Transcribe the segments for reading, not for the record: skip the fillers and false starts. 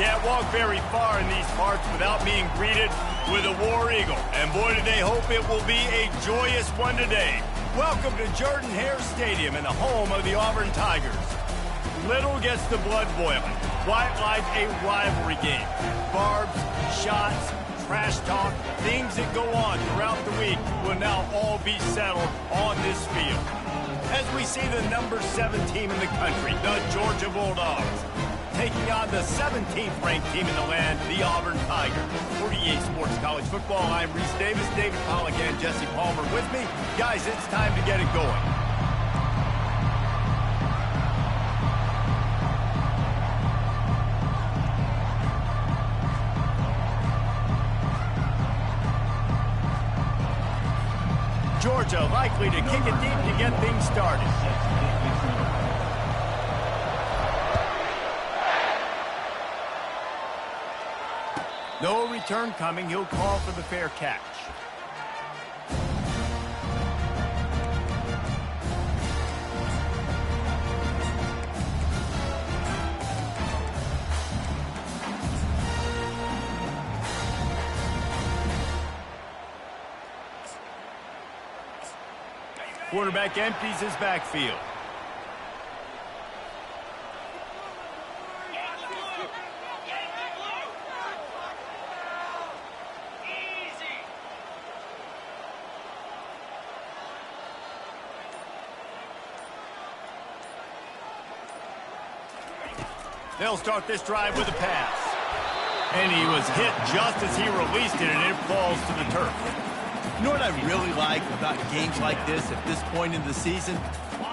can't walk very far in these parts without being greeted with a War Eagle. And boy, do they hope it will be a joyous one today. Welcome to Jordan-Hare Stadium and the home of the Auburn Tigers. Little gets the blood boiling. Quite like a rivalry game. Barbs, shots, trash talk, things that go on throughout the week will now all be settled on this field. As we see the number 7 team in the country, the Georgia Bulldogs, taking on the 17th ranked team in the land, the Auburn Tigers. For EA Sports College Football, I'm Reese Davis, David Pollack, and Jesse Palmer with me. Guys, it's time to get it going. Georgia likely to kick it deep to get things started. No return coming. He'll call for the fair catch. Quarterback empties his backfield. They'll start this drive with a pass. And he was hit just as he released it, and it falls to the turf. You know what I really like about games like this at this point in the season?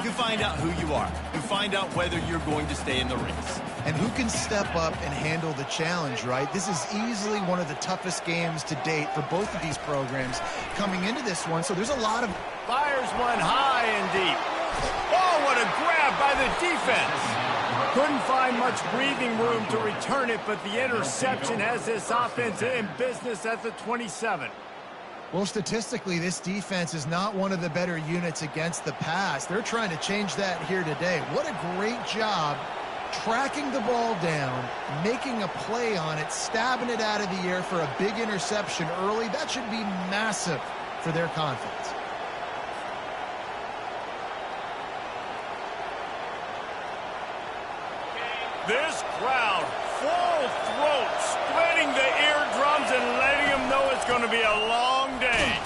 You find out who you are. You find out whether you're going to stay in the race. And who can step up and handle the challenge, right? This is easily one of the toughest games to date for both of these programs coming into this one. So there's a lot of... Fires one high and deep. Oh, what a grab by the defense. Couldn't find much breathing room to return it, but the interception has this offense in business at the 27. Well, statistically, this defense is not one of the better units against the pass. They're trying to change that here today. What a great job tracking the ball down, making a play on it, stabbing it out of the air for a big interception early. That should be massive for their confidence. This crowd, full throat, splitting the eardrums and letting them know it's going to be a long day.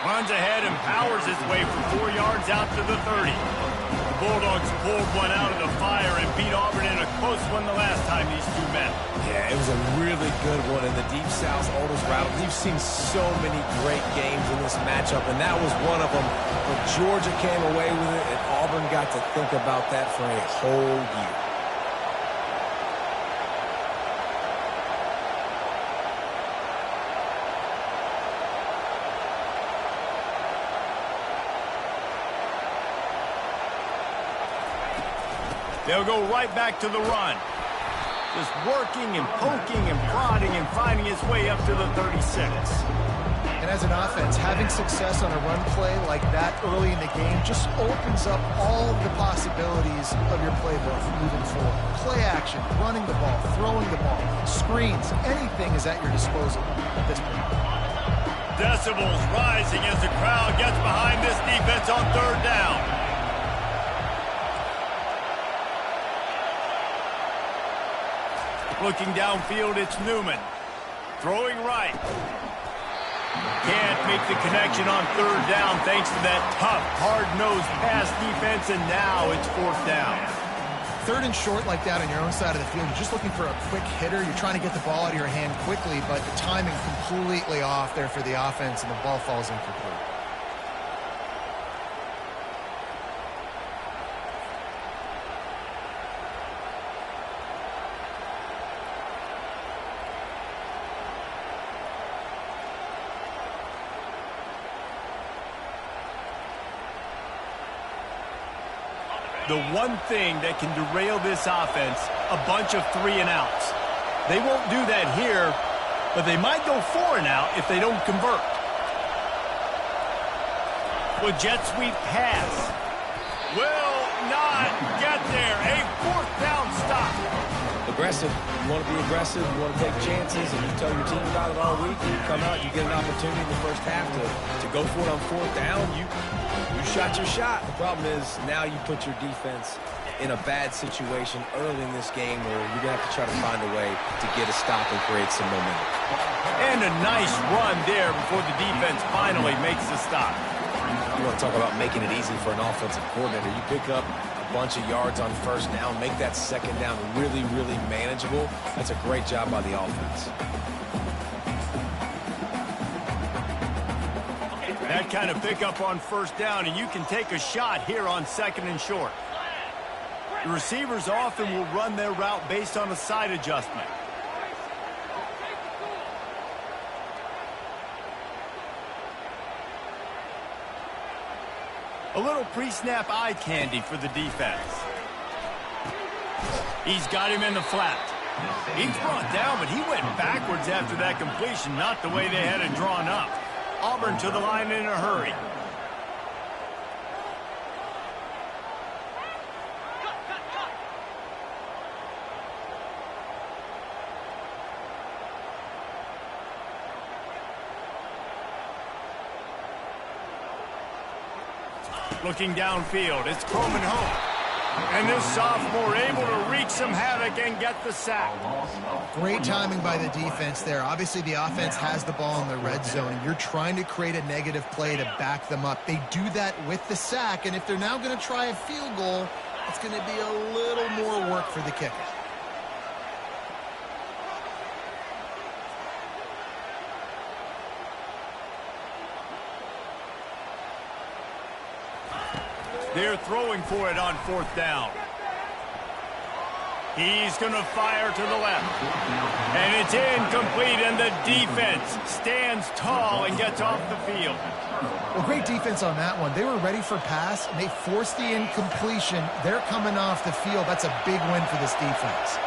Runs ahead and powers his way for 4 yards out to the 30. The Bulldogs pulled one out of the fire and beat Auburn in a close one the last time these two met. Yeah, it was a really good one in the Deep South's oldest route. We've seen so many great games in this matchup, and that was one of them. But Georgia came away with it, and Auburn got to think about that for a whole year. They'll go right back to the run. Just working and poking and prodding and finding his way up to the 36. And as an offense, having success on a run play like that early in the game just opens up all of the possibilities of your playbook moving forward. Play action, running the ball, throwing the ball, screens, anything is at your disposal at this point. Decibels rising as the crowd gets behind this defense on 3rd down. Looking downfield, it's Newman. Throwing right. Can't make the connection on 3rd down thanks to that tough, hard-nosed pass defense, and now it's 4th down. 3rd and short like that on your own side of the field, you're just looking for a quick hitter. You're trying to get the ball out of your hand quickly, but the timing completely off there for the offense, and the ball falls incomplete. The one thing that can derail this offense, a bunch of 3 and outs. They won't do that here, but they might go 4 and out if they don't convert. With jet sweep pass. Will not get there. A 4th down stop. aggressive. You want to be aggressive. You want to take chances, and you tell your team about it all week. And you come out, you get an opportunity in the first half to go for it on fourth down. You shot your shot. The problem is now you put your defense in a bad situation early in this game where you're going to have to try to find a way to get a stop and create some momentum. And a nice run there before the defense finally makes the stop. You want to talk about making it easy for an offensive coordinator. You pick up a bunch of yards on first down, make that second down really, really manageable. That's a great job by the offense. That kind of pickup on first down, and you can take a shot here on second and short. The receivers often will run their route based on a side adjustment. A little pre-snap eye candy for the defense. He's got him in the flat. He's brought down, but he went backwards after that completion, not the way they had it drawn up. Auburn to the line in a hurry. Looking downfield, it's Coleman home. And this sophomore able to wreak some havoc and get the sack. Great timing by the defense there. Obviously, the offense has the ball in the red zone, and you're trying to create a negative play to back them up. They do that with the sack, and if they're now going to try a field goal, it's going to be a little more work for the kicker. They're throwing for it on fourth down. He's going to fire to the left. And it's incomplete, and the defense stands tall and gets off the field. Well, great defense on that one. They were ready for pass, and they forced the incompletion. They're coming off the field. That's a big win for this defense.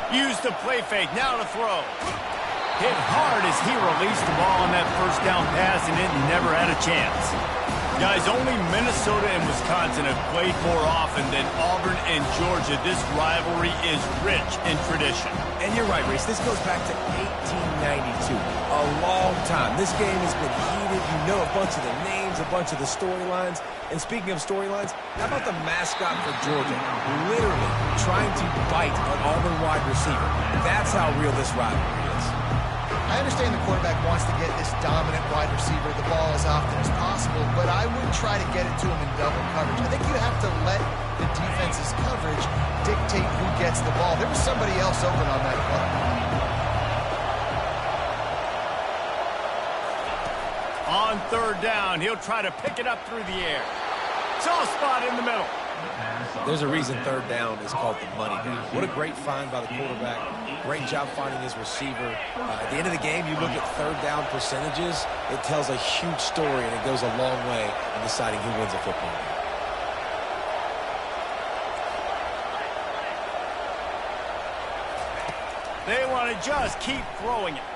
Use the play fake. Now to throw. Hit hard as he released the ball on that first down pass, and it never had a chance. Guys, only Minnesota and Wisconsin have played more often than Auburn and Georgia. This rivalry is rich in tradition. And you're right, Reese. This goes back to 1892. A long time. This game has been heated. You know a bunch of the names, a bunch of the storylines. And speaking of storylines, how about the mascot for Georgia? Literally trying to bite an Auburn wide receiver. That's how real this rivalry is. I understand the quarterback wants to get this dominant wide receiver the ball as often as possible, but I wouldn't try to get it to him in double coverage. I think you have to let the defense's coverage dictate who gets the ball. There was somebody else open on that play. On third down, he'll try to pick it up through the air. Soft spot in the middle. There's a reason third down is called the money down. What a great find by the quarterback. Great job finding his receiver. At the end of the game, you look at third down percentages. It tells a huge story, and it goes a long way in deciding who wins a football game. They want to just keep throwing it.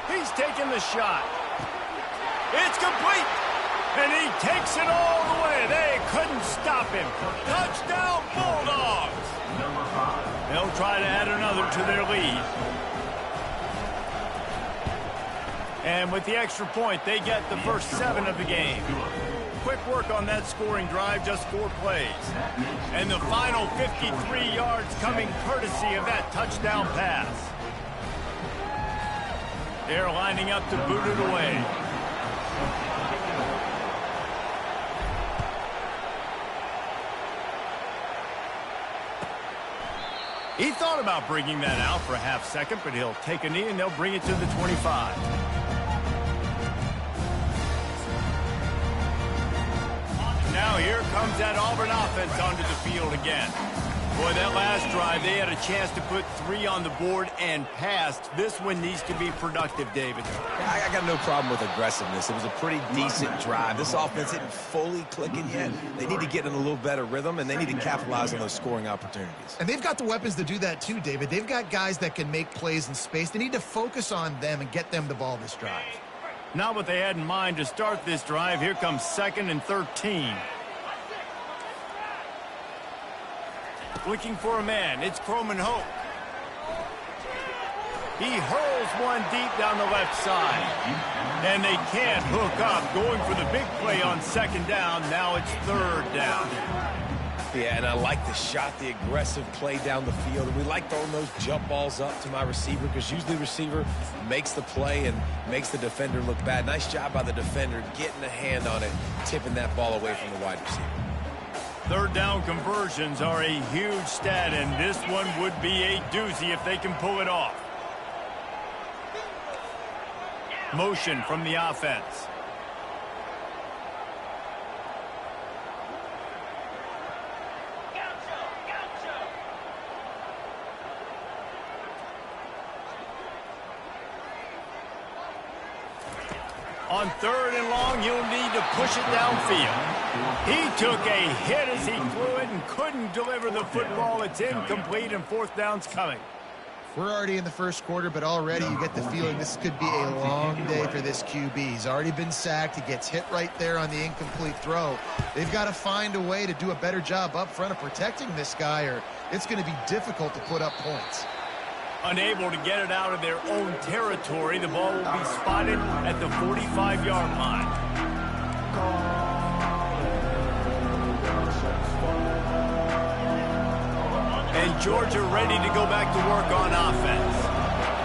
He's taking the shot. It's complete. And he takes it all the way. They couldn't stop him. Touchdown, Bulldogs. They'll try to add another to their lead. And with the extra point, they get the first 7 of the game. Quick work on that scoring drive, just 4 plays. And the final 53 yards coming courtesy of that touchdown pass. They're lining up to boot it away. He thought about bringing that out for a half second, but he'll take a knee and they'll bring it to the 25. Now here comes that Auburn offense onto the field again. Boy, that last drive, they had a chance to put 3 on the board and passed. This one needs to be productive, David. I got no problem with aggressiveness. It was a pretty decent drive. This offense isn't fully clicking yet. They need to get in a little better rhythm, and they need to capitalize on those scoring opportunities. And they've got the weapons to do that too, David. They've got guys that can make plays in space. They need to focus on them and get them the ball this drive. Not what they had in mind to start this drive. Here comes 2nd and 13. Looking for a man. It's Croman Hope. He hurls one deep down the left side. And they can't hook up. Going for the big play on second down. Now it's third down. Yeah, and I like the shot, the aggressive play down the field. And we like throwing those jump balls up to my receiver because usually the receiver makes the play and makes the defender look bad. Nice job by the defender getting a hand on it, tipping that ball away from the wide receiver. Third down conversions are a huge stat, and this one would be a doozy if they can pull it off. Motion from the offense. On third and long, you'll need to push it downfield. He took a hit as he threw it and couldn't deliver the football. It's incomplete, and fourth down's coming. We're already in the first quarter, but already you get the feeling this could be a long day for this QB. He's already been sacked. He gets hit right there on the incomplete throw. They've got to find a way to do a better job up front of protecting this guy, or it's going to be difficult to put up points. Unable to get it out of their own territory, the ball will be spotted at the 45-yard line. And Georgia ready to go back to work on offense.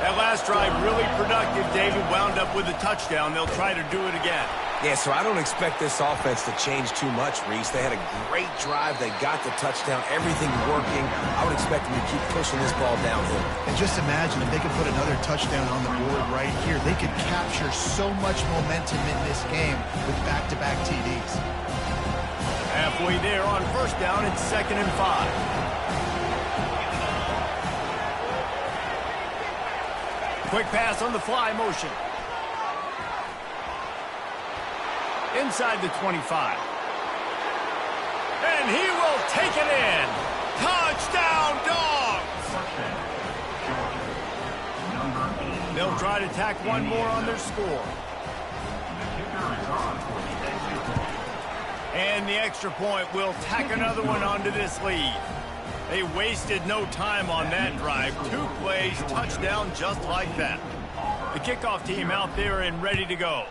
That last drive really productive. David wound up with a touchdown. They'll try to do it again. Yeah, so I don't expect this offense to change too much, Reese. They had a great drive. They got the touchdown. Everything's working. I would expect them to keep pushing this ball downhill. And just imagine if they could put another touchdown on the board right here. They could capture so much momentum in this game with back-to-back TDs. Halfway there on first down, it's 2nd and 5. Quick pass on the fly motion. Inside the 25. And he will take it in. Touchdown, Dogs! They'll try to tack one more on their score. And the extra point will tack another one onto this lead. They wasted no time on that drive. 2 plays, touchdown just like that. The kickoff team out there and ready to go.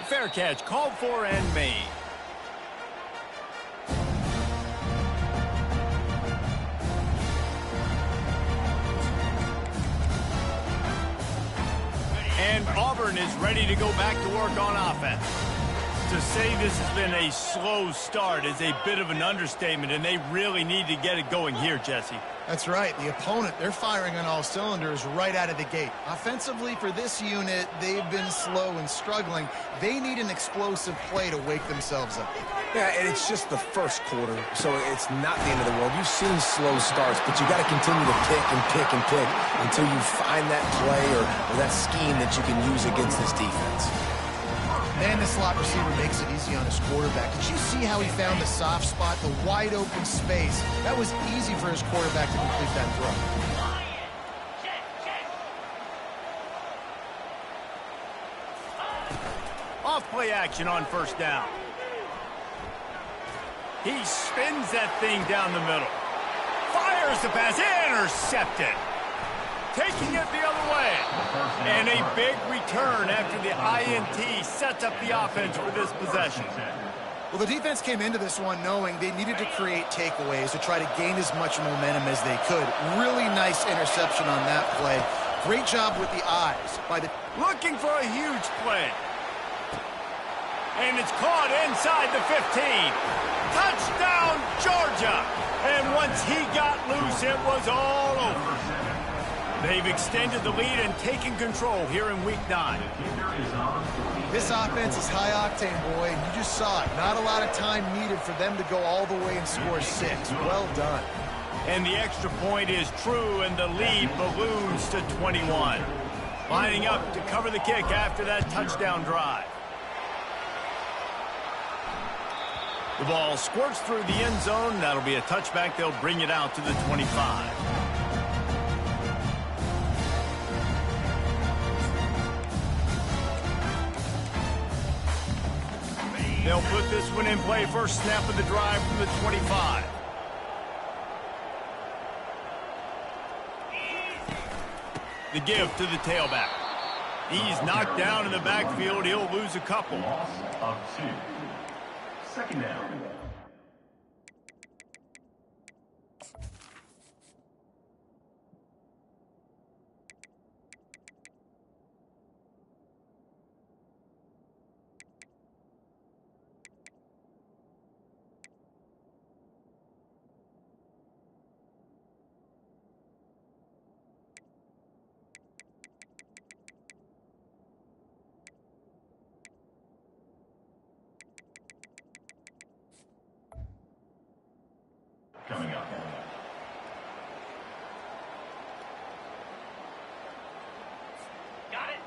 Fair catch called for and made. And Auburn is ready to go back to work on offense. To say this has been a slow start is a bit of an understatement, and they really need to get it going here, Jesse. That's right. The opponent, they're firing on all cylinders right out of the gate. Offensively, for this unit, they've been slow and struggling. They need an explosive play to wake themselves up. Yeah, and it's just the first quarter, so it's not the end of the world. You've seen slow starts, but you got to continue to pick and pick and pick until you find that play or that scheme that you can use against this defense. And the slot receiver makes it easy on his quarterback. Did you see how he found the soft spot, the wide open space? That was easy for his quarterback to complete that throw. Off play action on first down. He spins that thing down the middle. Fires the pass, intercepted. Taking it the other way. And a big return after the INT sets up the offense for this possession. Well, the defense came into this one knowing they needed to create takeaways to try to gain as much momentum as they could. Really nice interception on that play. Great job with the eyes by the... Looking for a huge play. And it's caught inside the 15. Touchdown, Georgia. And once he got loose, it was all over. They've extended the lead and taken control here in Week 9. This offense is high octane, boy. You just saw it. Not a lot of time needed for them to go all the way and score 6. Well done. And the extra point is true, and the lead balloons to 21. Lining up to cover the kick after that touchdown drive. The ball squirts through the end zone. That'll be a touchback. They'll bring it out to the 25. They'll put this one in play. First snap of the drive from the 25. The give to the tailback. He's knocked down in the backfield. He'll lose a couple. Loss of 2. Second down. Coming up. Got it.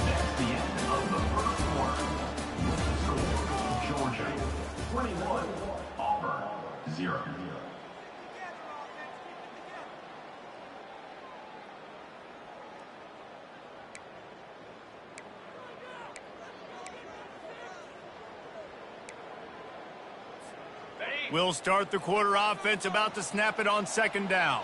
That's the end of the first quarter. The score, Georgia 21, Auburn 0. We'll start the quarter. Offense about to snap it on second down.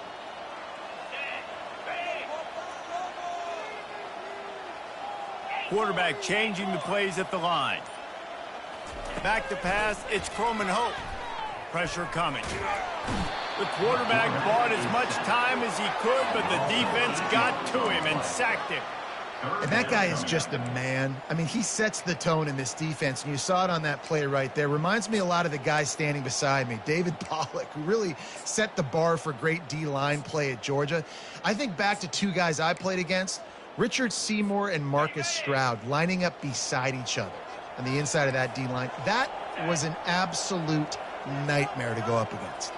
Quarterback changing the plays at the line. Back to pass, it's Croman Hope. Pressure coming. The quarterback bought as much time as he could, but the defense got to him and sacked him. And that guy is just a man. I mean, he sets the tone in this defense, and you saw it on that play right there. Reminds me a lot of the guy standing beside me, David Pollock, who really set the bar for great D-line play at Georgia. I think back to two guys I played against, Richard Seymour and Marcus Stroud, lining up beside each other on the inside of that D-line. That was an absolute nightmare to go up against.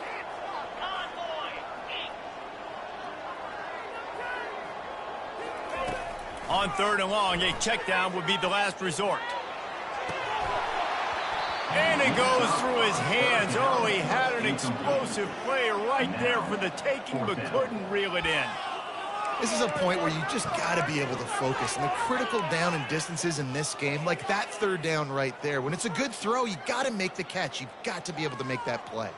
On third and long, a check down would be the last resort. And it goes through his hands. Oh, he had an explosive play right there for the taking, but couldn't reel it in. This is a point where you just got to be able to focus. And the critical down and distances in this game, like that third down right there, when it's a good throw, you got to make the catch. You've got to be able to make that play.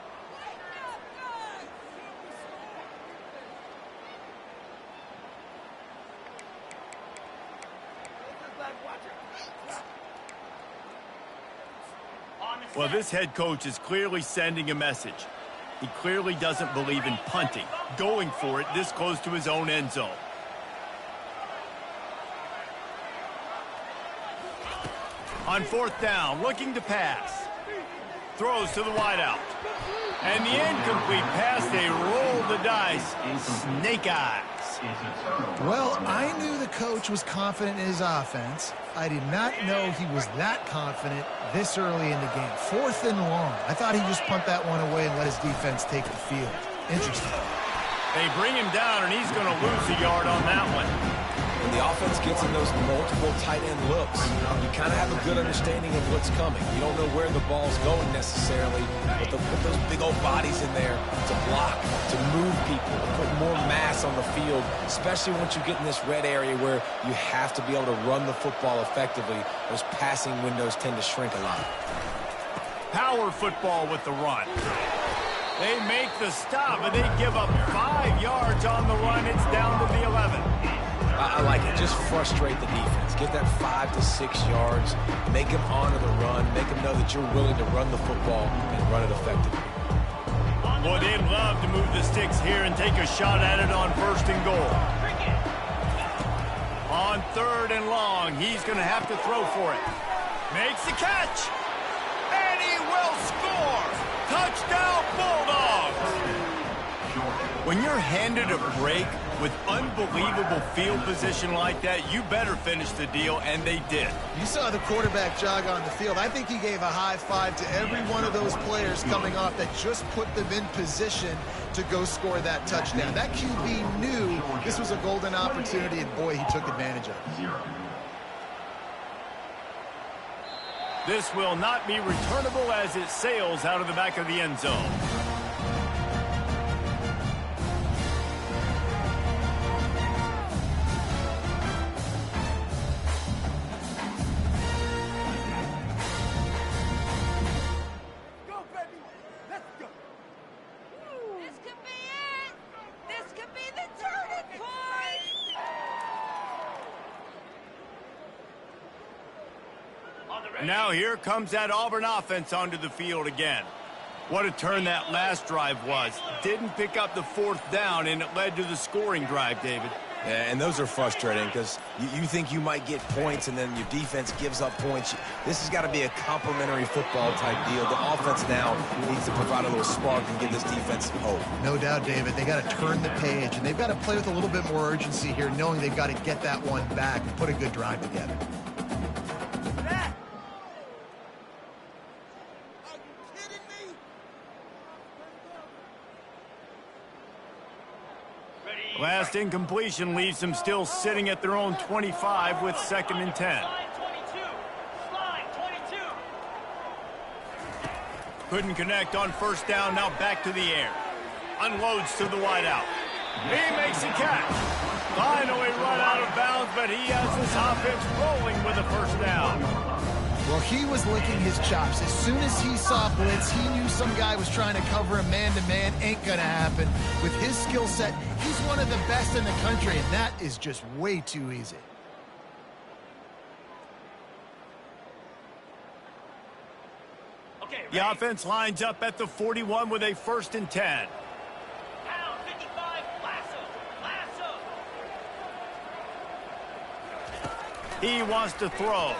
Well, this head coach is clearly sending a message. He clearly doesn't believe in punting, going for it this close to his own end zone. On fourth down, looking to pass. Throws to the wideout. And the incomplete pass, they roll the dice. Snake eyes. Well, I knew the coach was confident in his offense. I did not know he was that confident this early in the game. Fourth and long. I thought he'd just punt that one away and let his defense take the field. Interesting. They bring him down, and he's going to lose a yard on that one. When the offense gets in those multiple tight end looks, you kind of have a good understanding of what's coming. You don't know where the ball's going necessarily, but to put those big old bodies in there to block, to move people, to put more mass on the field, especially once you get in this red area where you have to be able to run the football effectively. Those passing windows tend to shrink a lot. Power football with the run. They make the stop, and they give up 5 yards on the run. It's down to the 11. I like it. Just frustrate the defense. Get that 5 to 6 yards. Make them honor the run. Make them know that you're willing to run the football and run it effectively. Boy, they'd love to move the sticks here and take a shot at it on first and goal. On third and long, he's going to have to throw for it. Makes the catch. And he will score. Touchdown, Bulldogs. When you're handed a break with unbelievable field position like that, you better finish the deal, and they did. You saw the quarterback jog on the field. I think he gave a high five to every one of those players coming off that just put them in position to go score that touchdown. That QB knew this was a golden opportunity, and boy, he took advantage of it. This will not be returnable as it sails out of the back of the end zone. Now here comes that Auburn offense onto the field again. What a turn that last drive was. Didn't pick up the 4th down, and it led to the scoring drive, David. Yeah, and those are frustrating because you think you might get points and then your defense gives up points. This has got to be a complementary football type deal. The offense now needs to provide a little spark and give this defense hope. No doubt, David. They got to turn the page, and they've got to play with a little bit more urgency here, knowing they've got to get that one back and put a good drive together. Last incompletion leaves them still sitting at their own 25 with 2nd and 10. Couldn't connect on 1st down, now back to the air. Unloads to the wideout. He makes a catch. Finally run out of bounds, but he has his offense rolling with a 1st down. Well, he was licking his chops. As soon as he saw blitz, he knew some guy was trying to cover him man-to-man. Ain't going to happen. With his skill set, he's one of the best in the country, and that is just way too easy. The offense lines up at the 41 with a 1st and 10. He wants to throw.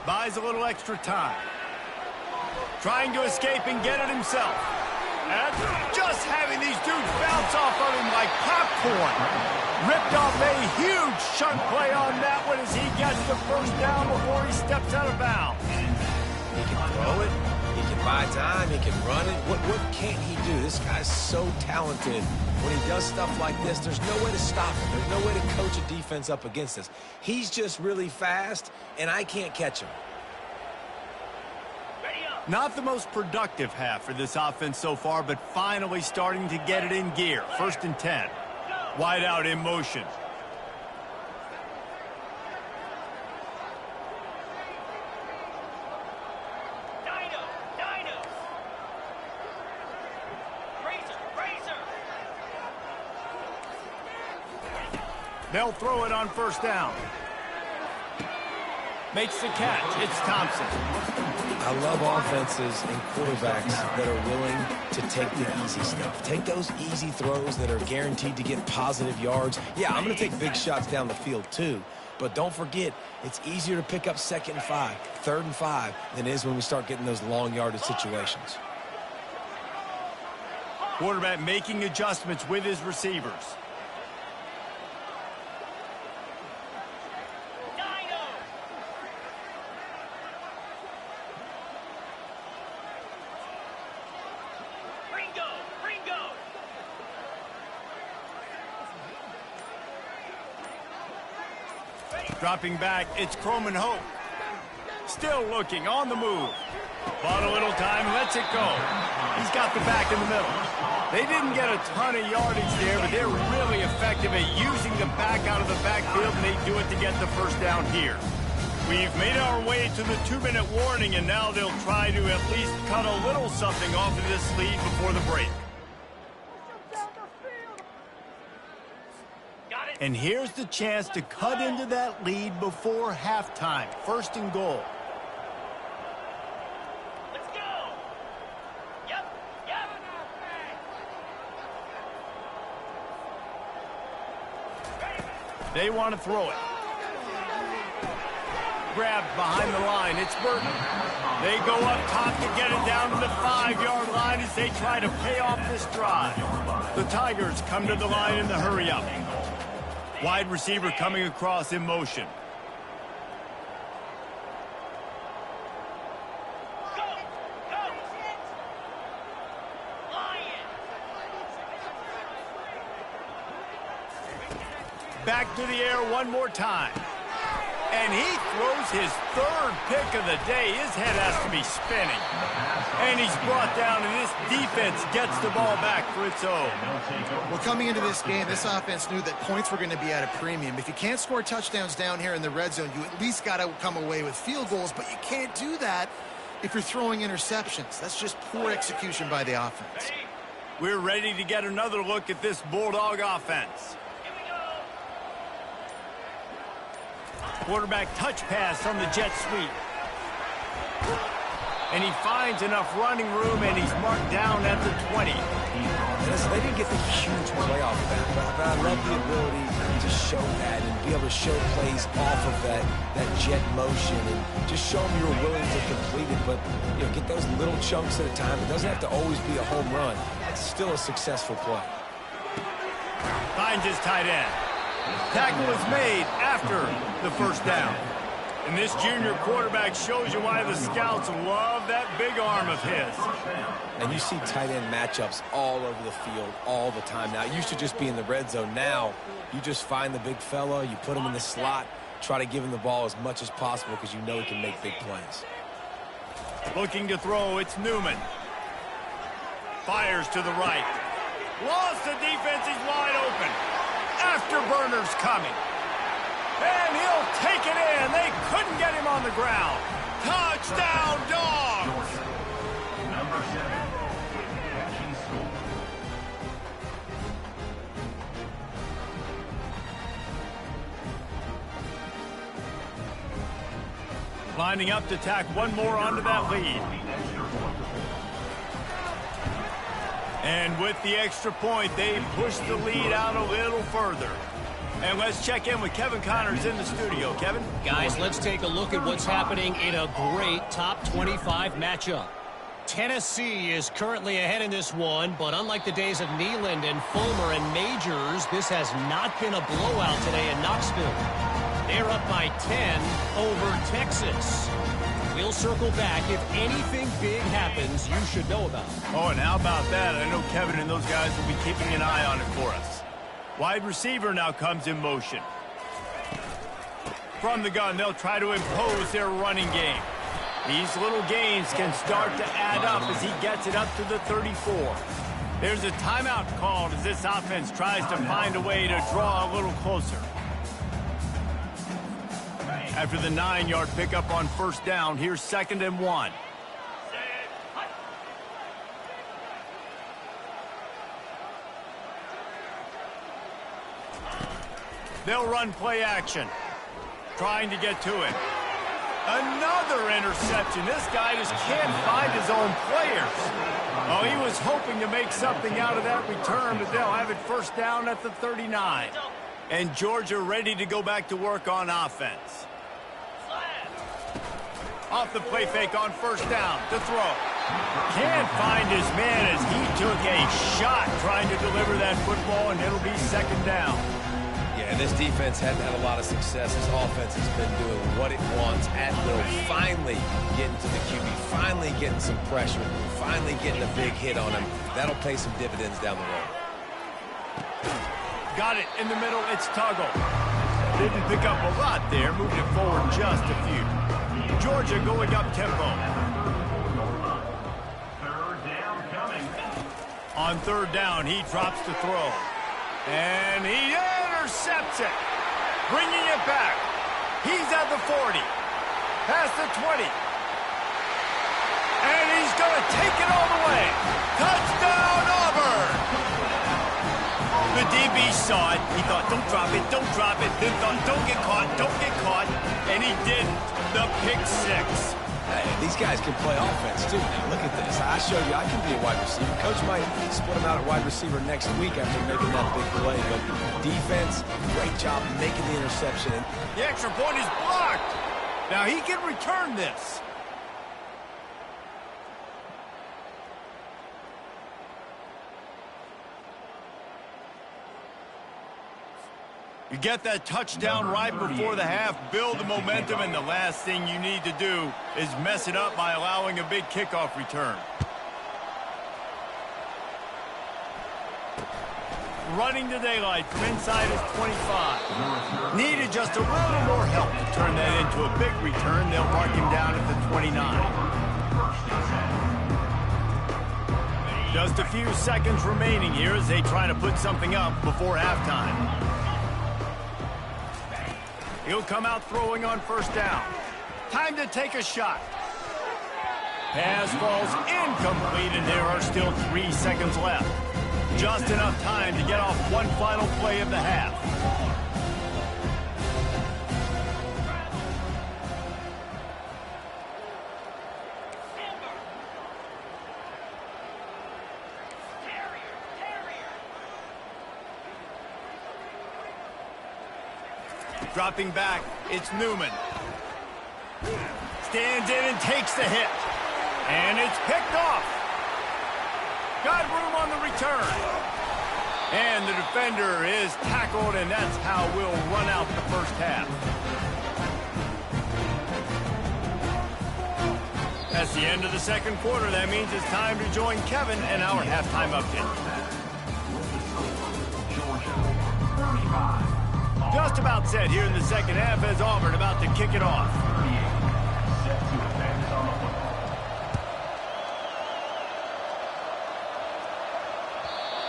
Buys a little extra time. Trying to escape and get it himself. And just having these dudes bounce off of him like popcorn. Ripped off a huge chunk play on that one as he gets the 1st down before he steps out of bounds. He can throw it. He can buy time. He can run it. What can't he do? This guy's so talented. When he does stuff like this, there's no way to stop him. There's no way to coach a defense up against us. He's just really fast, and I can't catch him. Not the most productive half for this offense so far, but finally starting to get it in gear. 1st and 10. Wide out in motion. They'll throw it on 1st down. Makes the catch. It's Thompson. I love offenses and quarterbacks that are willing to take the easy stuff. Take those easy throws that are guaranteed to get positive yards. Yeah, I'm going to take big shots down the field too. But don't forget, it's easier to pick up 2nd and 5, 3rd and 5 than it is when we start getting those long yardage situations. Quarterback making adjustments with his receivers. Dropping back, it's Croman Hope. Still looking, on the move. Bought a little time, lets it go. He's got the back in the middle. They didn't get a ton of yardage there, but they're really effective at using the back out of the backfield, and they do it to get the 1st down here. We've made our way to the 2-minute warning, and now they'll try to at least cut a little something off of this lead before the break. And here's the chance to cut into that lead before halftime. 1st and goal. Let's go. Yep. They want to throw it. Grabbed behind the line. It's Burton. They go up top to get it down to the 5-yard line as they try to pay off this drive. The Tigers come to the line in the hurry-up. Wide receiver coming across in motion. Go. Lion. Back to the air one more time. And he throws his 3rd pick of the day. His head has to be spinning. And he's brought down, and this defense gets the ball back for its own. Well, coming into this game, this offense knew that points were going to be at a premium. If you can't score touchdowns down here in the red zone, you at least got to come away with field goals, but you can't do that if you're throwing interceptions. That's just poor execution by the offense. We're ready to get another look at this Bulldog offense. Quarterback touch pass on the jet sweep. And he finds enough running room, and he's marked down at the 20. Listen, they didn't get the huge play off of that, but I love the ability to show that and be able to show plays off of that jet motion and just show them you're willing to complete it, but get those little chunks at a time. It doesn't have to always be a home run. It's still a successful play. Finds his tight end. Tackle was made after the first down. And this junior quarterback shows you why the scouts love that big arm of his. And you see tight end matchups all over the field all the time. Now, it used to just be in the red zone. Now, you just find the big fella, you put him in the slot, try to give him the ball as much as possible because you know he can make big plays. Looking to throw, it's Newman. Fires to the right. Lost the defense, he's wide open. Afterburner's coming. And he'll take it in. They couldn't get him on the ground. Touchdown, Dogs! Number 7, catching score. Lining up to tack one more onto that lead. And with the extra point, they push the lead out a little further. And let's check in with Kevin Connors in the studio. Kevin? Guys, let's take a look at what's happening in a great top 25 matchup. Tennessee is currently ahead in this one, but unlike the days of Neyland and Fulmer and Majors, this has not been a blowout today in Knoxville. They're up by 10 over Texas. We'll circle back. If anything big happens, you should know about it. Oh, and how about that? I know Kevin and those guys will be keeping an eye on it for us. Wide receiver now comes in motion. From the gun, they'll try to impose their running game. These little gains can start to add up as he gets it up to the 34. There's a timeout called as this offense tries to find a way to draw a little closer. After the 9-yard pickup on first down, here's 2nd and 1. They'll run play action. Trying to get to it. Another interception. This guy just can't find his own players. Oh, he was hoping to make something out of that return, but they'll have it first down at the 39. And Georgia ready to go back to work on offense. Off the play fake on first down to throw. Can't find his man as he took a shot trying to deliver that football, and it'll be 2nd down. Yeah, this defense hadn't had a lot of success. This offense has been doing what it wants at will. Finally getting to the QB, finally getting some pressure, finally getting a big hit on him. That'll pay some dividends down the road. Got it in the middle, it's Tuggle. Didn't pick up a lot there, moving it forward just a few. Georgia going up tempo. 3rd down coming. On 3rd down, he drops to throw. And he intercepts it. Bringing it back. He's at the 40. Past the 20. And he's going to take it all the way. Touchdown, Auburn! The DB saw it. He thought, don't drop it, don't drop it. Then thought, don't get caught, don't get caught. And he didn't. The pick 6. Hey, these guys can play offense, too. Now, look at this. I showed you I can be a wide receiver. Coach might split him out at wide receiver next week after making that big play. But defense, great job making the interception. The extra point is blocked. Now he can return this. You get that touchdown right before the half, build the momentum, and the last thing you need to do is mess it up by allowing a big kickoff return. Running to daylight from inside his 25. Needed just a little more help to turn that into a big return. They'll mark him down at the 29. Just a few seconds remaining here as they try to put something up before halftime. He'll come out throwing on first down. Time to take a shot. Pass falls incomplete, and there are still 3 seconds left. Just enough time to get off one final play of the half. Dropping back, it's Newman. Stands in and takes the hit. And it's picked off. Got room on the return. And the defender is tackled, and that's how we'll run out the first half. That's the end of the second quarter. That means it's time to join Kevin and our halftime update. Just about set here in the second half as Auburn about to kick it off.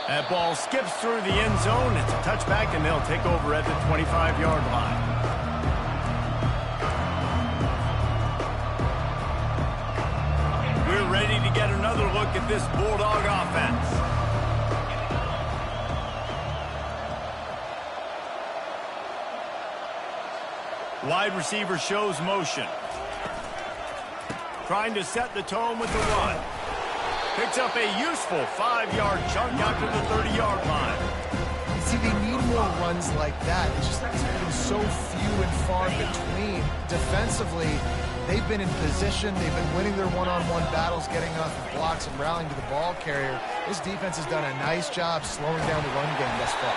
That ball skips through the end zone. It's a touchback, and they'll take over at the 25-yard line. We're ready to get another look at this Bulldog offense. Wide receiver shows motion. Trying to set the tone with the run. Picks up a useful 5-yard chunk out to the 30-yard line. See, they need more runs like that. It's just been so few and far between. Defensively, they've been in position. They've been winning their one-on-one battles, getting off of blocks and rallying to the ball carrier. This defense has done a nice job slowing down the run game thus far.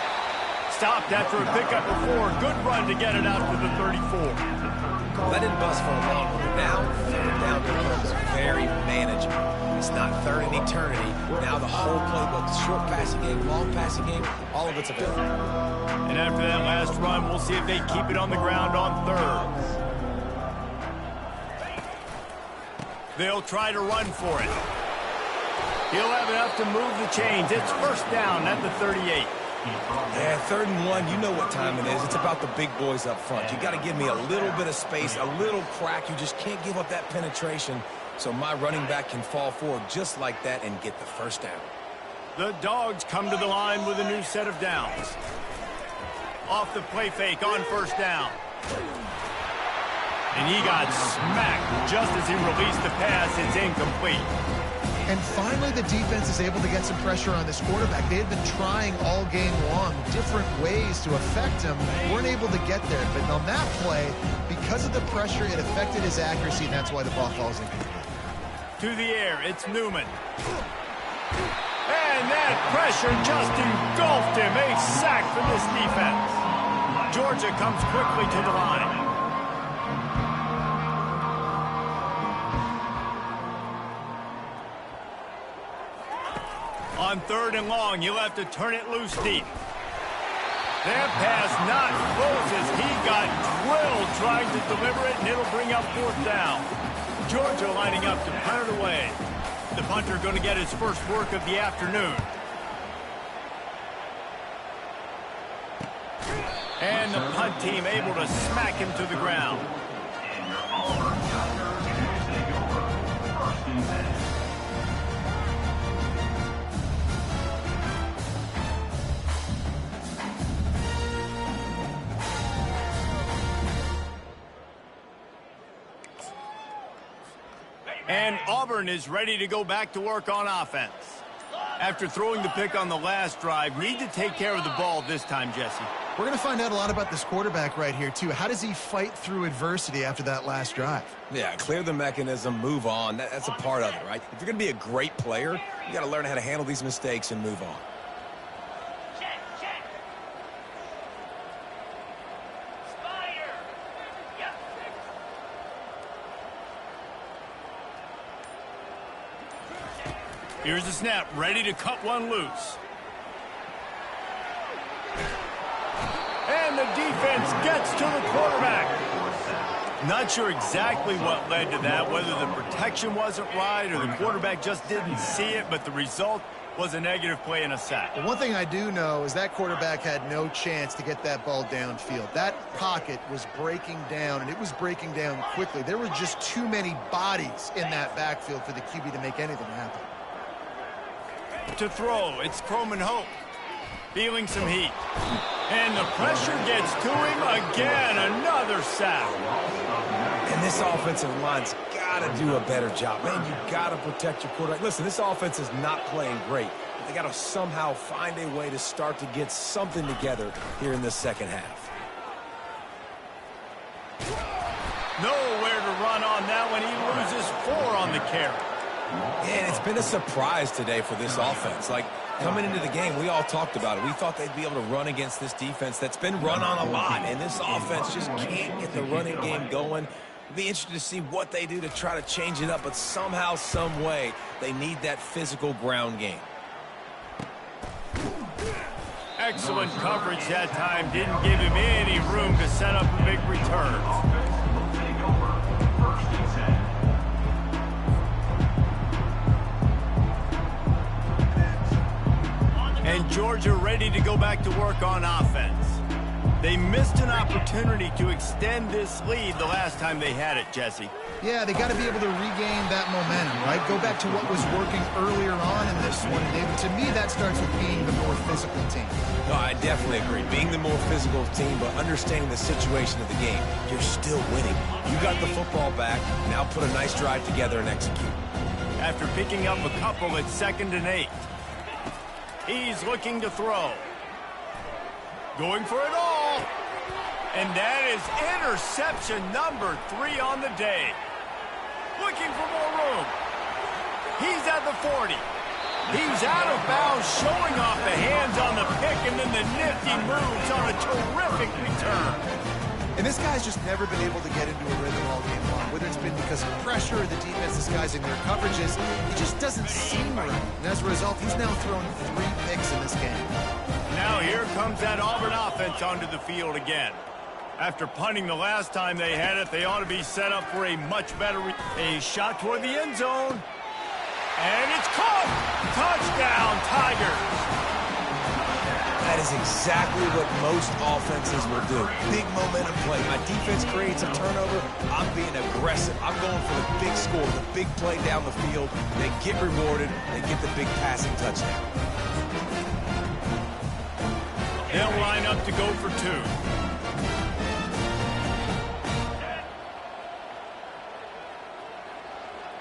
Stopped after a pickup before. Good run to get it out to the 34. That didn't bust for a long one. Now, third down becomes very manageable. It's not third in eternity. Now the whole playbook, short passing game, long passing game, all of it's available. And after that last run, we'll see if they keep it on the ground on third. They'll try to run for it. He'll have enough to move the chains. It's first down at the 38. Yeah, 3rd and 1, you know what time it is. It's about the big boys up front. You got to give me a little bit of space, a little crack. You just can't give up that penetration so my running back can fall forward just like that and get the first down. The Dogs come to the line with a new set of downs. Off the play fake on first down. And he got smacked just as he released the pass. It's incomplete. And finally, the defense is able to get some pressure on this quarterback. They had been trying all game long different ways to affect him. Weren't able to get there. But on that play, because of the pressure, it affected his accuracy, and that's why the ball falls incomplete. To the air, it's Newman. And that pressure just engulfed him. A sack for this defense. Georgia comes quickly to the line. On 3rd and long, you'll have to turn it loose deep. That pass not close as he got drilled trying to deliver it, and it'll bring up 4th down. Georgia lining up to punt it away. The punter going to get his first work of the afternoon. And the punt team able to smack him to the ground. And Auburn is ready to go back to work on offense. After throwing the pick on the last drive, need to take care of the ball this time, Jesse. We're going to find out a lot about this quarterback right here, too. How does he fight through adversity after that last drive? Yeah, clear the mechanism, move on. That's a part of it, right? If you're going to be a great player, you got to learn how to handle these mistakes and move on. Check, check. Spider. Yep. Here's the snap, ready to cut one loose. And the defense gets to the quarterback. Not sure exactly what led to that, whether the protection wasn't right or the quarterback just didn't see it, but the result was a negative play and a sack. Well, one thing I do know is that quarterback had no chance to get that ball downfield. That pocket was breaking down, and it was breaking down quickly. There were just too many bodies in that backfield for the QB to make anything happen. To throw, it's Croman Hope. Feeling some heat. And the pressure gets to him again. Another sack. And this offensive line's got to do a better job. Man, you got to protect your quarterback. Listen, this offense is not playing great. But they got to somehow find a way to start to get something together here in the second half. Nowhere to run on that one. He loses 4 on the carry. And it's been a surprise today for this offense. Like, coming into the game, we all talked about it. We thought they'd be able to run against this defense that's been run on a lot, and this offense just can't get the running game going. Be interested to see what they do to try to change it up, but somehow, some way, they need that physical ground game. Excellent coverage that time. Didn't give him any room to set up a big return. Will take over 1st and 10. And Georgia ready to go back to work on offense. They missed an opportunity to extend this lead the last time they had it, Jesse. Yeah, they got to be able to regain that momentum, right? Go back to what was working earlier on in this one. David, to me, that starts with being the more physical team. No, I definitely agree. Being the more physical team, but understanding the situation of the game. You're still winning. You got the football back. Now put a nice drive together and execute. After picking up a couple at 2nd and 8. He's looking to throw. Going for it all. And that is interception number 3 on the day. Looking for more room. He's at the 40. He's out of bounds, showing off the hands on the pick, and then the nifty moves on a terrific return. And this guy's just never been able to get into a rhythm all game long. Whether it's been because of pressure or the defense disguising their coverages, he just doesn't seem right. And as a result, he's now thrown 3 picks in this game. Now here comes that Auburn offense onto the field again. After punting the last time they had it, they ought to be set up for a much better a shot toward the end zone. And it's caught! Touchdown, Tigers! That is exactly what most offenses will do. Big momentum play. My defense creates a turnover. I'm being aggressive. I'm going for the big score, the big play down the field. They get rewarded. They get the big passing touchdown. They'll line up to go for 2.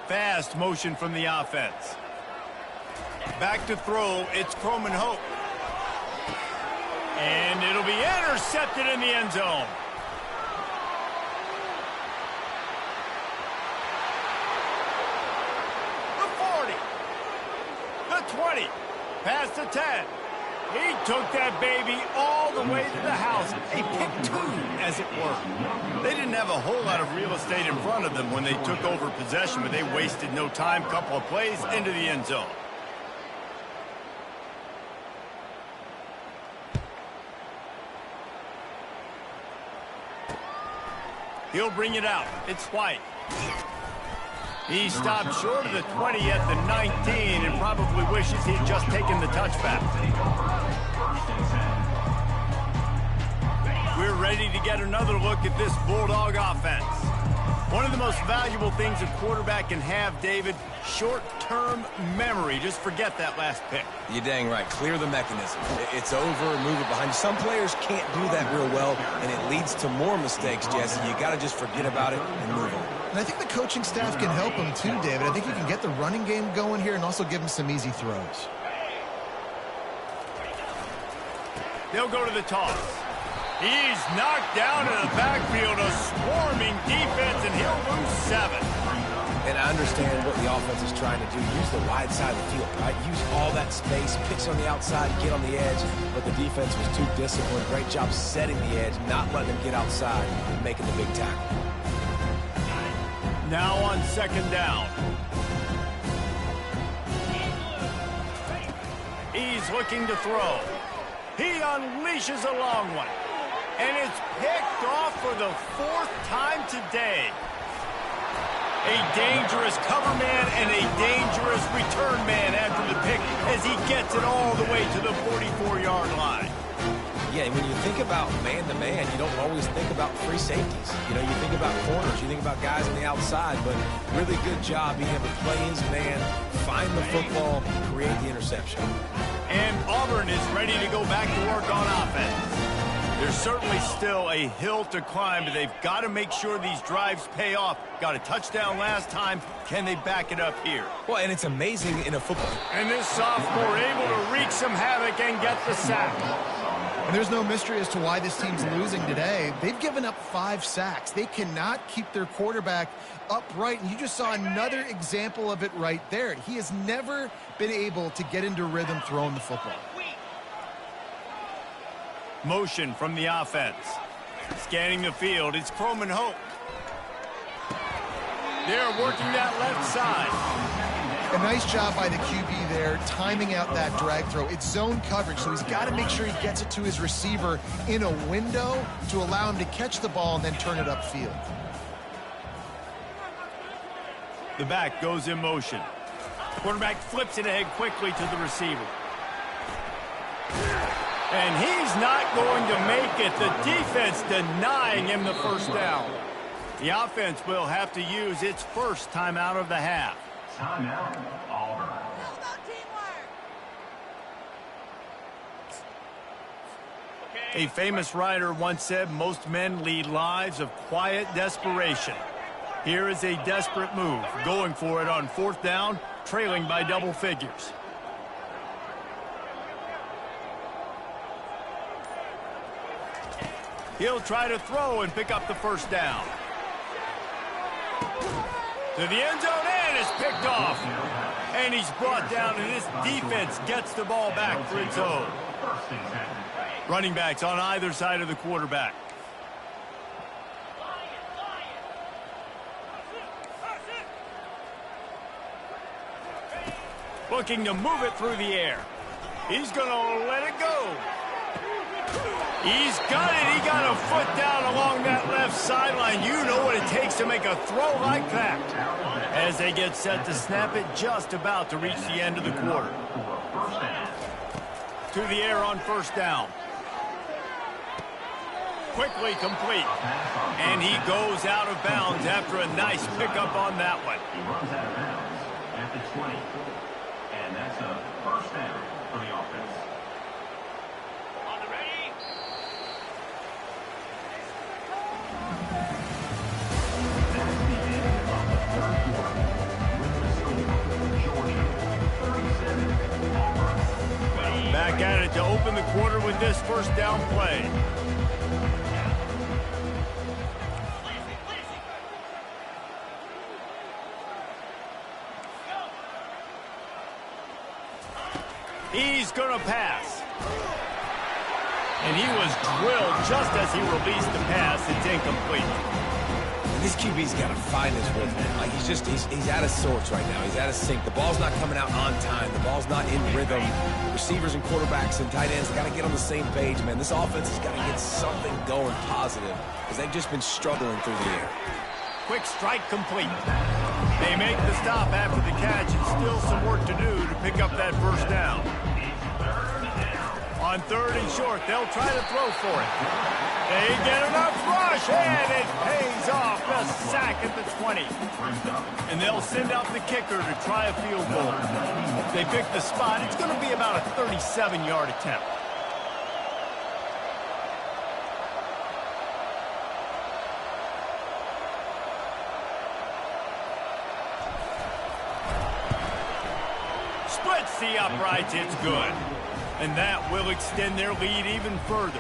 Fast motion from the offense. Back to throw. It's Croman Hope. And it'll be intercepted in the end zone. The 40. The 20. Past the 10. He took that baby all the way to the house. A pick 2, as it were. They didn't have a whole lot of real estate in front of them when they took over possession, but they wasted no time. Couple of plays into the end zone. He'll bring it out. It's White. He stopped short of the 20 at the 19 and probably wishes he'd just taken the touchback. We're ready to get another look at this Bulldog offense. One of the most valuable things a quarterback can have, David, short-term memory. Just forget that last pick. You're dang right. Clear the mechanism. It's over, move it behind you. Some players can't do that real well, and it leads to more mistakes, Jesse. You got to just forget about it and move on. And I think the coaching staff can help him too, David. I think you can get the running game going here and also give him some easy throws. They'll go to the toss. He's knocked down in the backfield, a swarming defense, and he'll lose 7. And I understand what the offense is trying to do. Use the wide side of the field, right? Use all that space, pitch on the outside, get on the edge. But the defense was too disciplined. Great job setting the edge, not letting them get outside and making the big tackle. Now on 2nd down. He's looking to throw. He unleashes a long one. And it's picked off for the 4th time today. A dangerous cover man and a dangerous return man after the pick as he gets it all the way to the 44-yard line. Yeah, when you think about man-to-man, you don't always think about free safeties. You know, you think about corners, you think about guys on the outside, but really good job being able to play his man, find the football, create the interception. And Auburn is ready to go back to work on offense. There's certainly still a hill to climb, but they've got to make sure these drives pay off. Got a touchdown last time. Can they back it up here? Well, and it's amazing in a football. And this sophomore able to wreak some havoc and get the sack. And there's no mystery as to why this team's losing today. They've given up 5 sacks. They cannot keep their quarterback upright, and you just saw another example of it right there. He has never been able to get into rhythm throwing the football. Motion from the offense. Scanning the field, it's Croman Hope. They're working that left side. A nice job by the QB there, timing out that drag throw. It's zone coverage, so he's got to make sure he gets it to his receiver in a window to allow him to catch the ball and then turn it upfield. The back goes in motion. Quarterback flips it ahead quickly to the receiver. And he's not going to make it. The defense denying him the first down. The offense will have to use its first timeout of the half. Timeout, Auburn. A famous writer once said most men lead lives of quiet desperation. Here is a desperate move, going for it on 4th down, trailing by double figures. He'll try to throw and pick up the first down. To the end zone, and is picked off. And he's brought down, and this defense gets the ball back for its own. Running backs on either side of the quarterback. Looking to move it through the air. He's going to let it go. He's got it. He got a foot down along that left sideline. You know what it takes to make a throw like that. As they get set to snap it, just about to reach the end of the quarter. To the air on 1st down. Quickly complete. And he goes out of bounds after a nice pickup on that one. He runs out of bounds at the 20. And that's a first down for the offense. On the ready. That's the end of the third quarter. With the score, Georgia 37, Auburn. Back at it to open the quarter with this first down play. He's going to pass. And he was drilled just as he released the pass. It's incomplete. And this QB's got to find his rhythm. Like he's out of sorts right now. He's out of sync. The ball's not coming out on time. The ball's not in rhythm. Receivers and quarterbacks and tight ends got to get on the same page, man. This offense has got to get something going positive because they've just been struggling through the air. Quick strike complete. They make the stop after the catch, and still some work to do to pick up that first down. On 3rd and short, they'll try to throw for it. They get enough rush, and it pays off. The sack at the 20. And they'll send out the kicker to try a field goal. If they pick the spot, it's going to be about a 37-yard attempt. Splits the uprights, it's good. And that will extend their lead even further.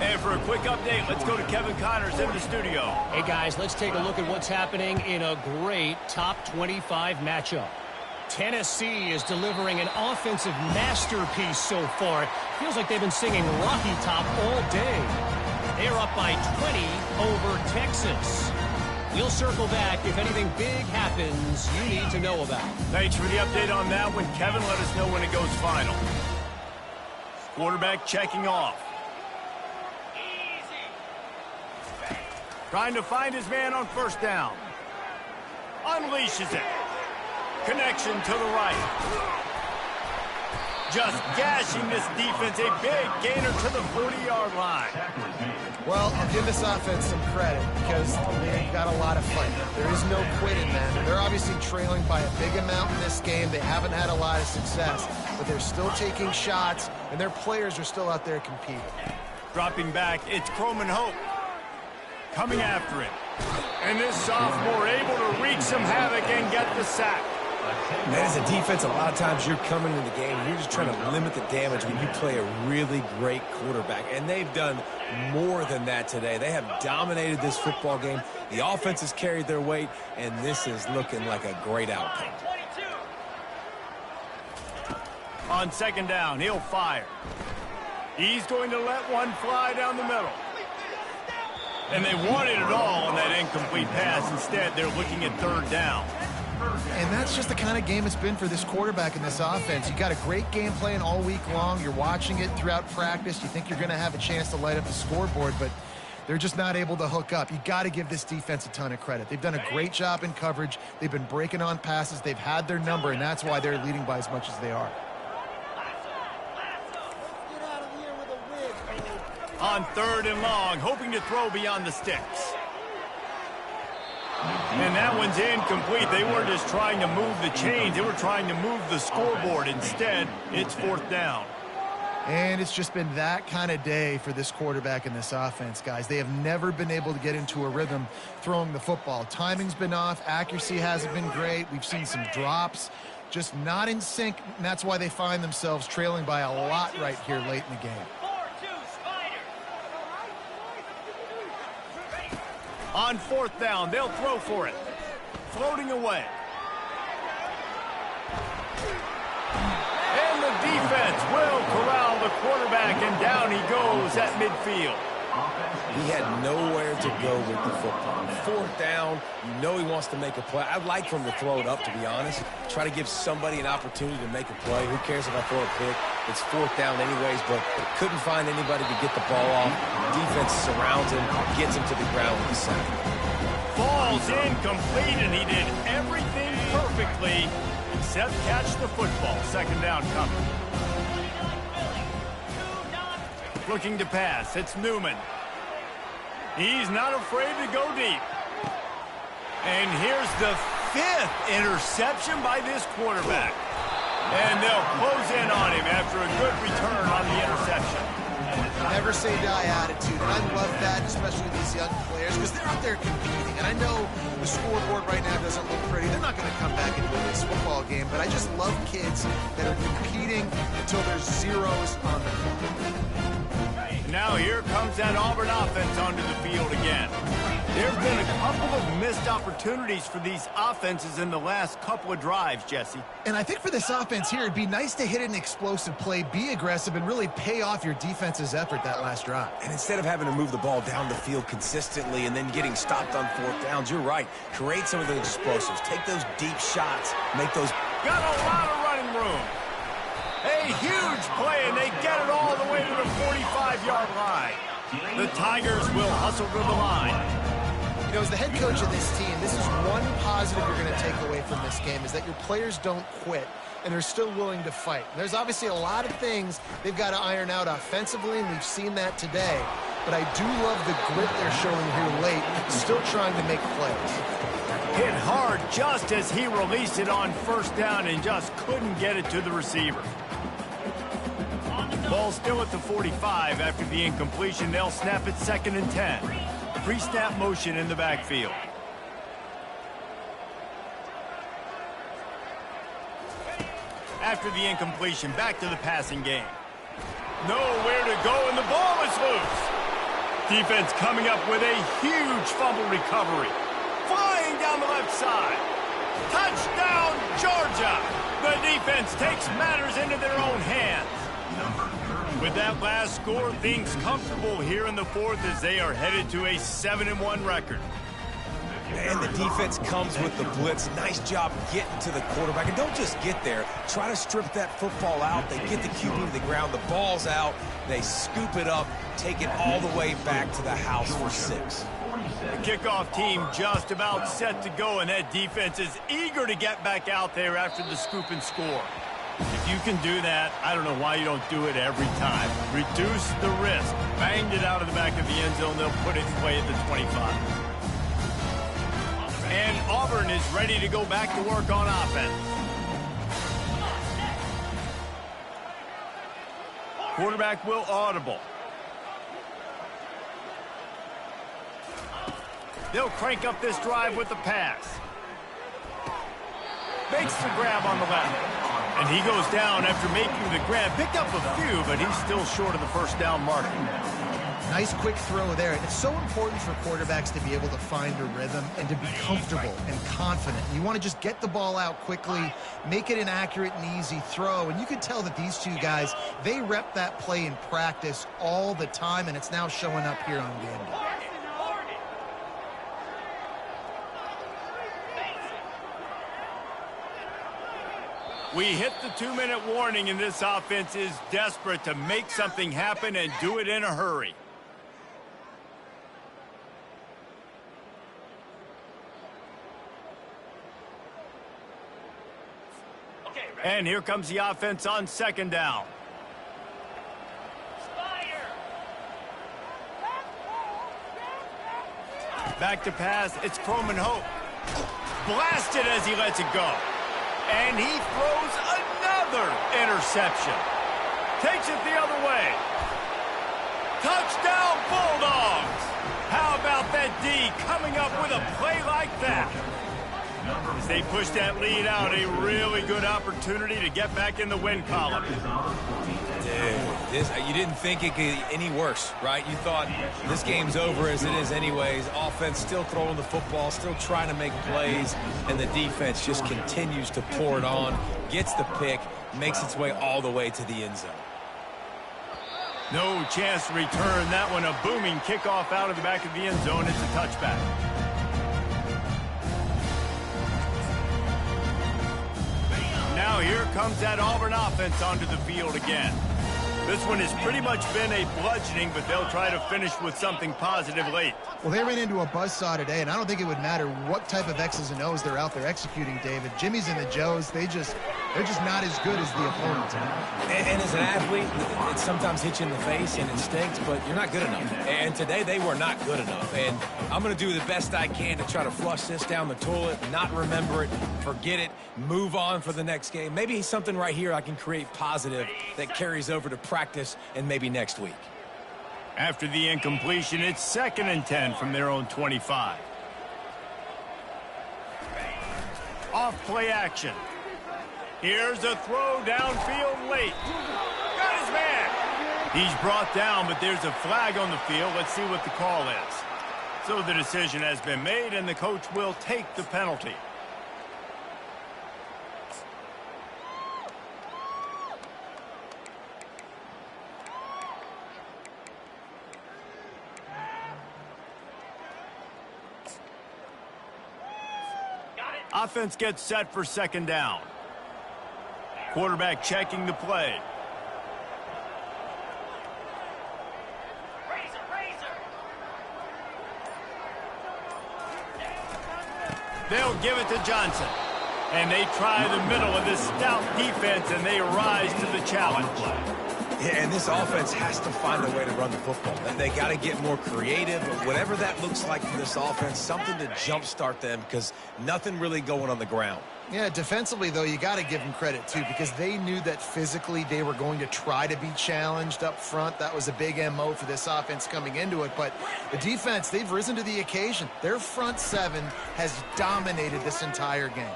And for a quick update, let's go to Kevin Connors in the studio. Hey, guys, let's take a look at what's happening in a great top 25 matchup. Tennessee is delivering an offensive masterpiece so far. It feels like they've been singing Rocky Top all day. They're up by 20 over Texas. We'll circle back if anything big happens you need to know about. Thanks for the update on that one, Kevin. Let us know when it goes final. Quarterback checking off. Trying to find his man on 1st down. Unleashes it. Connection to the right. Just gashing this defense. A big gainer to the 40-yard line. Well, I'll give this offense some credit because they've got a lot of fight. There is no quitting them. They're obviously trailing by a big amount in this game. They haven't had a lot of success, but they're still taking shots, and their players are still out there competing. Dropping back, it's Croman Hope. Coming after him. And this sophomore able to wreak some havoc and get the sack. Man, as a defense, a lot of times you're coming in the game and you're just trying to limit the damage when you play a really great quarterback. And they've done more than that today. They have dominated this football game. The offense has carried their weight, and this is looking like a great outcome. On second down, he'll fire. He's going to let one fly down the middle. And they wanted it all on that incomplete pass. Instead, they're looking at third down. And that's just the kind of game it's been for this quarterback in this offense. You got a great game plan all week long. You're watching it throughout practice. You think you're going to have a chance to light up the scoreboard, but they're just not able to hook up. You got to give this defense a ton of credit. They've done a great job in coverage. They've been breaking on passes. They've had their number, and that's why they're leading by as much as they are. On third and long, hoping to throw beyond the sticks. And that one's incomplete. They weren't just trying to move the chains. They were trying to move the scoreboard. Instead, it's fourth down. And it's just been that kind of day for this quarterback in this offense, guys. They have never been able to get into a rhythm throwing the football. Timing's been off. Accuracy hasn't been great. We've seen some drops. Just not in sync, and that's why they find themselves trailing by a lot right here late in the game. On fourth down, they'll throw for it. Floating away. And the defense will corral the quarterback, and down he goes at midfield. He had nowhere to go with the football. Fourth down, you know he wants to make a play. I'd like for him to throw it up, to be honest. Try to give somebody an opportunity to make a play. Who cares if I throw a pick? It's fourth down anyways, but couldn't find anybody to get the ball off. Defense surrounds him, gets him to the ground with the sack. Falls incomplete, and he did everything perfectly except catch the football. Second down coming. Looking to pass. It's Newman. He's not afraid to go deep. And here's the fifth interception by this quarterback. And they'll close in on him after a good return on the interception. Never say die attitude, and I love that, especially with these young players, because they're out there competing. And I know the scoreboard right now doesn't look pretty. They're not going to come back and win this football game, but I just love kids that are competing until there's zeros on the clock. Now here comes that Auburn offense onto the field again. There have been a couple of missed opportunities for these offenses in the last couple of drives, Jesse. And I think for this offense here, it'd be nice to hit an explosive play, be aggressive, and really pay off your defense's effort that last drive. And instead of having to move the ball down the field consistently and then getting stopped on fourth downs, you're right. Create some of those explosives. Take those deep shots. Make those... Got a lot of running room. A huge play, and they get it all the way to the 45-yard line. The Tigers will hustle to the line. You know, as the head coach of this team, this is one positive you're going to take away from this game, is that your players don't quit, and they're still willing to fight. There's obviously a lot of things they've got to iron out offensively, and we've seen that today. But I do love the grit they're showing here late, still trying to make plays. Hit hard just as he released it on first down and just couldn't get it to the receiver. Ball still at the 45 after the incompletion. They'll snap it 2nd and 10. Pre-snap motion in the backfield. After the incompletion, back to the passing game. Nowhere to go, and the ball is loose. Defense coming up with a huge fumble recovery. Flying down the left side. Touchdown, Georgia! The defense takes matters into their own hands. With that last score, things comfortable here in the fourth as they are headed to a 7-1 record. And the defense comes with the blitz. Nice job getting to the quarterback. And don't just get there. Try to strip that football out. They get the QB to the ground. The ball's out. They scoop it up, take it all the way back to the house for 6. The kickoff team just about set to go, and that defense is eager to get back out there after the scoop and score. If you can do that, I don't know why you don't do it every time. Reduce the risk. Banged it out of the back of the end zone. They'll put it in play at the 25. And Auburn is ready to go back to work on offense. Quarterback will audible. They'll crank up this drive with the pass. makes the grab on the left. And he goes down after making the grab. Picked up a few, but he's still short of the first down marker. Nice quick throw there. It's so important for quarterbacks to be able to find a rhythm and to be comfortable and confident. You want to just get the ball out quickly, make it an accurate and easy throw. And you can tell that these two guys, they rep that play in practice all the time, and it's now showing up here on game day. We hit the 2-minute warning, and this offense is desperate to make something happen and do it in a hurry. And here comes the offense on second down. Back to pass. It's Croman Hope. Blasted as he lets it go. And he throws another interception. Takes it the other way. Touchdown, Bulldogs! How about that D coming up with a play like that? As they push that lead out, a really good opportunity to get back in the win column. Dude, you didn't think it could get any worse, right? You thought this game's over as it is anyways. Offense still throwing the football, still trying to make plays, and the defense just continues to pour it on, gets the pick, makes its way all the way to the end zone. No chance to return that one. A booming kickoff out of the back of the end zone. It's a touchback. Now here comes that Auburn offense onto the field again. This one has pretty much been a bludgeoning, but they'll try to finish with something positive late. Well, they ran into a buzzsaw today, and I don't think it would matter what type of X's and O's they're out there executing, David. Jimmy's and the Joes, they're just not as good as the opponents. And as an athlete, it sometimes hits you in the face and it stinks, but you're not good enough. And today they were not good enough. And I'm going to do the best I can to try to flush this down the toilet, not remember it, forget it, move on for the next game. Maybe something right here I can create positive that carries over to practice and maybe next week. After the incompletion, it's 2nd and 10 from their own 25. Off play action. Here's a throw downfield late. Got his man. He's brought down, but there's a flag on the field. Let's see what the call is. So the decision has been made, and the coach will take the penalty. Offense gets set for 2nd down. Quarterback checking the play. They'll give it to Johnson. And they try the middle of this stout defense, and they rise to the challenge. Yeah, and this offense has to find a way to run the football. They got to get more creative, whatever that looks like for this offense, something to jumpstart them because nothing really going on the ground. Yeah, defensively, though, you got to give them credit, too, because they knew that physically they were going to try to be challenged up front. That was a big MO for this offense coming into it. But the defense, they've risen to the occasion. Their front seven has dominated this entire game.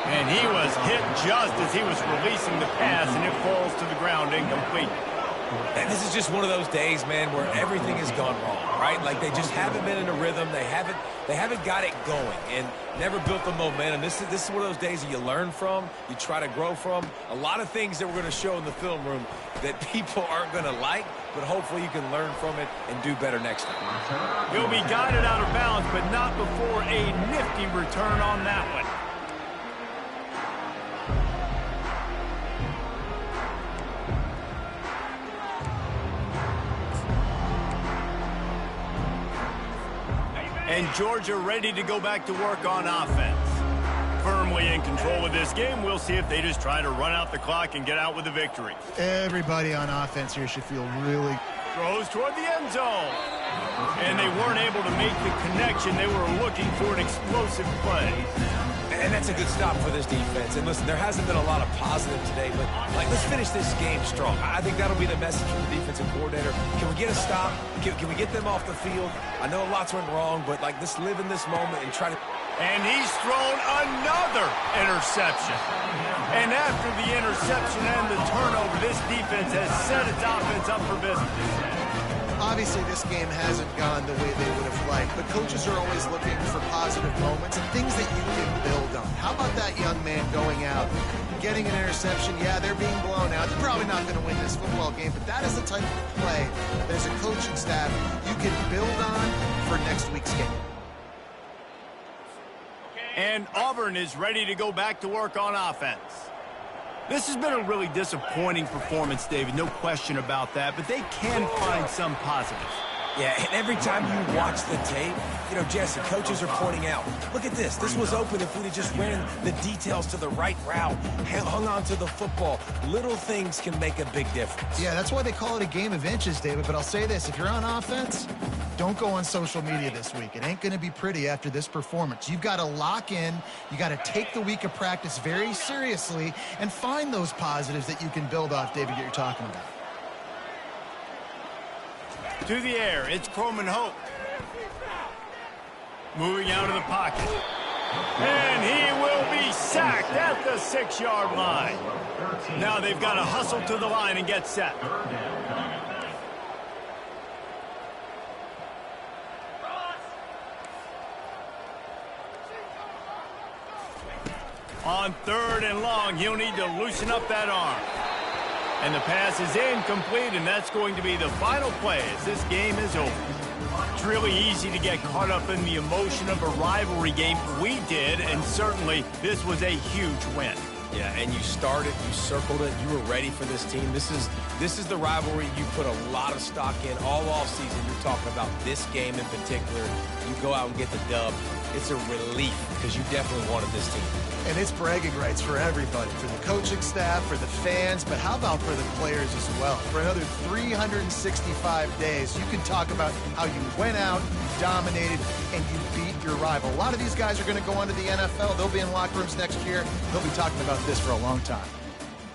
And he was hit just as he was releasing the pass, and it falls to the ground incomplete. And this is just one of those days, man, where everything has gone wrong, right? Like they just haven't been in a rhythm. They haven't got it going and never built the momentum. This is one of those days that you learn from, you try to grow from. A lot of things that we're going to show in the film room that people aren't going to like, but hopefully you can learn from it and do better next time. He'll be guided out of bounds, but not before a nifty return on that one. And Georgia ready to go back to work on offense. Firmly in control of this game. We'll see if they just try to run out the clock and get out with a victory. Everybody on offense here should feel really... Throws toward the end zone. And they weren't able to make the connection. They were looking for an explosive play. And that's a good stop for this defense. And listen, there hasn't been a lot of positive today, but let's finish this game strong. I think that'll be the message from the defensive coordinator. Can we get a stop? Can we get them off the field? I know lots went wrong, but let's live in this moment and try to... And he's thrown another interception. And after the interception and the turnover, this defense has set its offense up for business. Obviously, this game hasn't gone the way they would have liked, but coaches are always looking for positive moments and things that you can build on. How about that young man going out, getting an interception? Yeah, they're being blown out. They're probably not going to win this football game, but that is the type of play that as a coaching staff you can build on for next week's game. And Auburn is ready to go back to work on offense. This has been a really disappointing performance, David, no question about that, but they can find some positives. Yeah, and every time you watch the tape, you know, Jesse, coaches are pointing out, look at this. This was open if we'd have just ran the details to the right route, hung on to the football. Little things can make a big difference. Yeah, that's why they call it a game of inches, David. But I'll say this, if you're on offense, don't go on social media this week. It ain't going to be pretty after this performance. You've got to lock in. You got to take the week of practice very seriously and find those positives that you can build off, David, that you're talking about. To the air, it's Croman Hope. Moving out of the pocket. And he will be sacked at the 6-yard line. Now they've got to hustle to the line and get set. On 3rd and long, he'll need to loosen up that arm. And the pass is incomplete, and that's going to be the final play as this game is over. It's really easy to get caught up in the emotion of a rivalry game. We did, and certainly this was a huge win. Yeah, and you started, you circled it, you were ready for this team. This is the rivalry you put a lot of stock in all offseason. You're talking about this game in particular. You go out and get the dub. It's a relief because you definitely wanted this team. And it's bragging rights for everybody, for the coaching staff, for the fans, but how about for the players as well? For another 365 days, you can talk about how you went out, you dominated, and you beat your rival. A lot of these guys are going to go on to the NFL. They'll be in locker rooms next year. They'll be talking about this for a long time.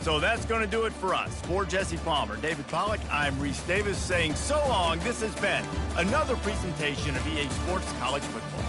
So that's going to do it for us. For Jesse Palmer, David Pollack, I'm Reese Davis saying so long. This has been another presentation of EA Sports College Football.